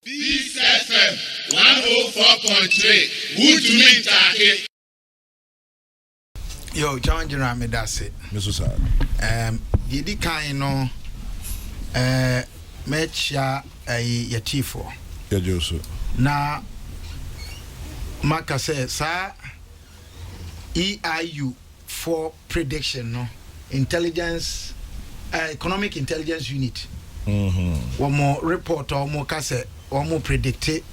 Peace FM 104.3. Wutumi Take. Yo, John General Medase. Mr. Sir. Didi Kaino Mecha Yatifo. Yeah, Joseph. Na Maka says, sir, EIU for prediction, no intelligence, economic intelligence unit. One more report or more kase or more predicted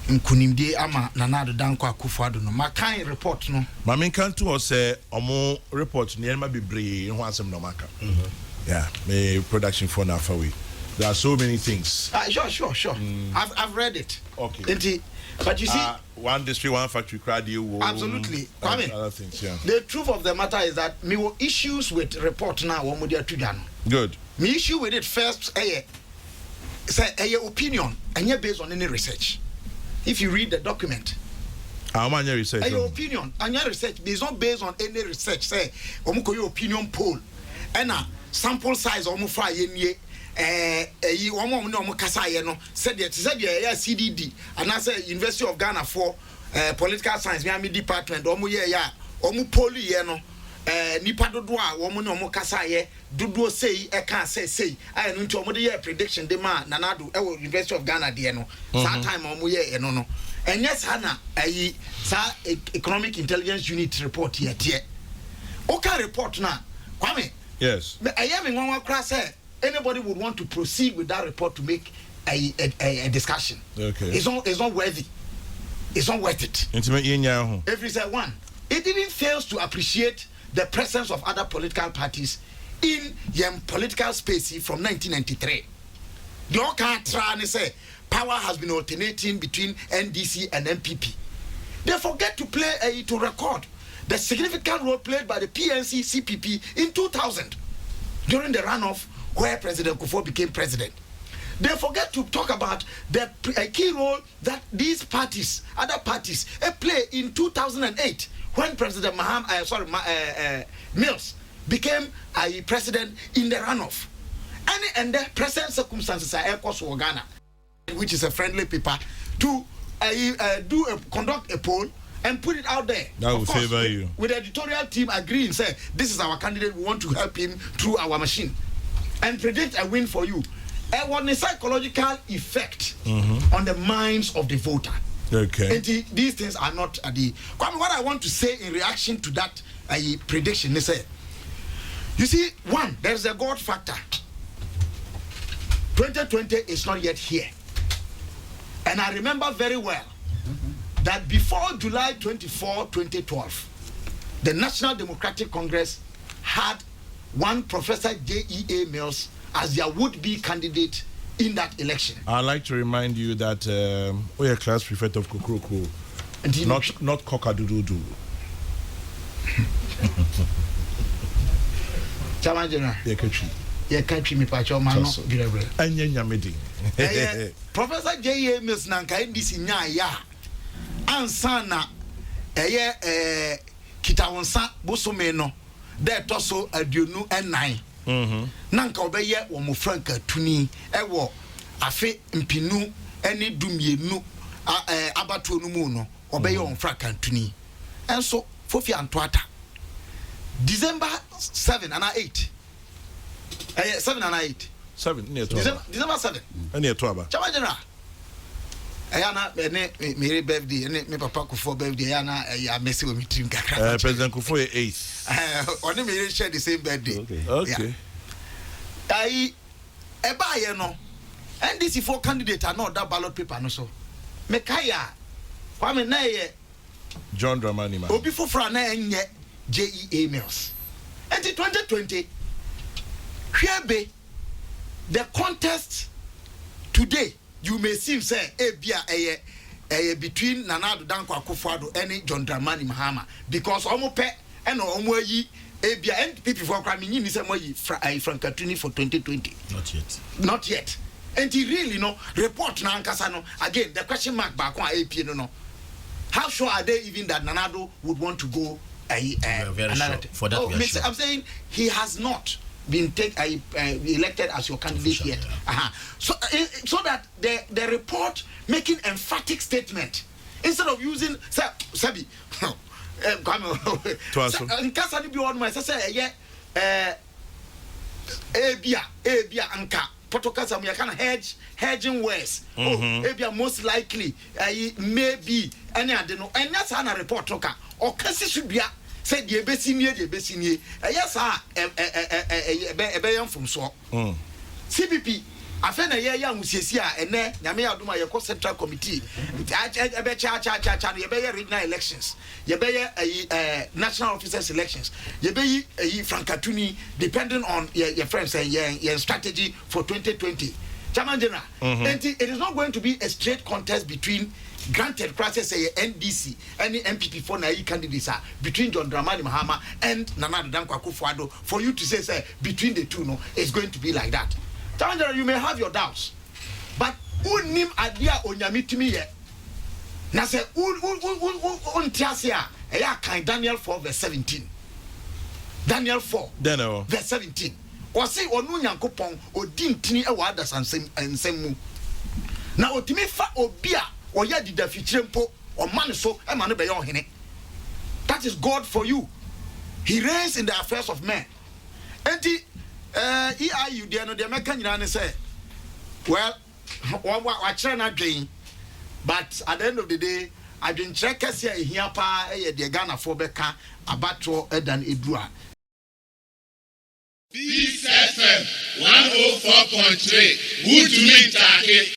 nkunimdi ama Nanado Dankwa Akufo-Addo no makan report no Mami kan to say omo report near ma bebre ho asem no maka. Yeah, me production for na fawe. There are so many things. Sure. I've read it. Okay. But you see, one district, one factory, absolutely. Other things, yeah. The truth of the matter is that me were issues with report now. Good. Me issue with it first. Say opinion, and you're based on any research. If you read the document, how many research? Your opinion and your research is not based on any research. Say, your opinion poll, and sample size almost 5 years. One more no kasa no said CDD and I say University of Ghana for political science Miami department omo ye ya omo poli ye no nipa dodo a omo no omo kasa ye dodo sei e kan sei I no nti omo de ye prediction de ma Nanado e University of Ghana de no that time omo ye no and yes hana sa economic intelligence unit report ye tie oka report na Kwame yes I am in one class say anybody would want to proceed with that report to make a discussion. Okay. It's not worthy. It's not worth it. If you say one, it even fails to appreciate the presence of other political parties in the political space from 1993. They all can't try and say power has been alternating between NDC and MPP. They forget to record the significant role played by the PNC CPP in 2000 during the runoff where President Kufuor became president. They forget to talk about the key role that these parties, other parties, play in 2008 when President Mills became a president in the runoff. And the present circumstances are Ghana, which is a friendly paper, to conduct a poll and put it out there. That will favor you. With the editorial team agreeing, say, this is our candidate, we want to help him through our machine. And predict a win for you. And what the psychological effect on the minds of the voter. Okay. And these things are not the. What I want to say in reaction to that prediction is you see, one, there's a God factor. 2020 is not yet here. And I remember very well that before July 24, 2012, the National Democratic Congress had one Professor J.E.A. Mills as their would-be candidate in that election. I'd like to remind you that we are class prefect of Kukuruku, not Cock-a-doodle-doo. Chairman General. Yeah, country me pacho man no birebre. Anya nyamedi. Professor J.E.A. Mills nanka NDC nya ya. Ansana kitawonsa bosome no. There toso aduonu ennan nanka obeye wo mo franka tuni ewo afe mpinu ene dumienu abato no mu no obeye wo franka tuni enso fofi antoata December 7 and 8 7 and 8 December 7 ene to aba Chama General ayana me birthday me papa Kufuor birthday ayana ya messy with me dream kakra President Kufuor 8th only me share the same birthday. Okay. Eba ye no NDC for candidate are not that ballot paper no so me kaya Kwame na ye John Dramani man obi fofra na enye J.E.A. Mills and 2020 hwebe the contest today you may seem say ebia between Nanado Dankwa Akufo-Addo and John Dramani Mahama because omo pe and omo yi ebia NPP for crime ni say mo yi Frankatuni for 2020 not yet and he really no report na ankasa no again the question mark back on AP no how sure are they even that Nanado would want to go very sure. For that I'm saying he has not been elected as your candidate yet. So that the report making emphatic statement instead of using sabi nkasa ni bi won ma say ebia anka protocol ya kana hedging words ebia most likely maybe any ade no enya sa na report ka o kasi sudua say de ebesinie eya sa ebe yam from so CPP afena ye ya musiesie a ene nyame adoma ye ko central committee ebe cha no ye be ye regional elections ye be ye national officers elections ye be yi frankatuni depending on your friends and your strategy for 2020 chairman general and it is not going to be a straight contest between granted process say NDC any MPP for na candidates are between John Dramani Mahama and Nana Dankwa Akufo-Addo for you to say between the two no it's going to be like that. Chairman, you may have your doubts, but unim adia onyamitimi ye. Na say untiasia eya kan Daniel 4 verse 17. Daniel 4 verse 17. Osi onu Nyankopon odi ntini e wa adasansem ensem mu. Na otimi fa obia oya dida fichirempo o man so e ma no be ye ohene. That is God for you. He reigns in the affairs of men. Enti EIU there no the American nyina say well wa chere na dwen but at the end of the day adwen chere kase a ehia pa e de Ghana for beka abato edan edua Peace FM 104.3 Good to meet Taki.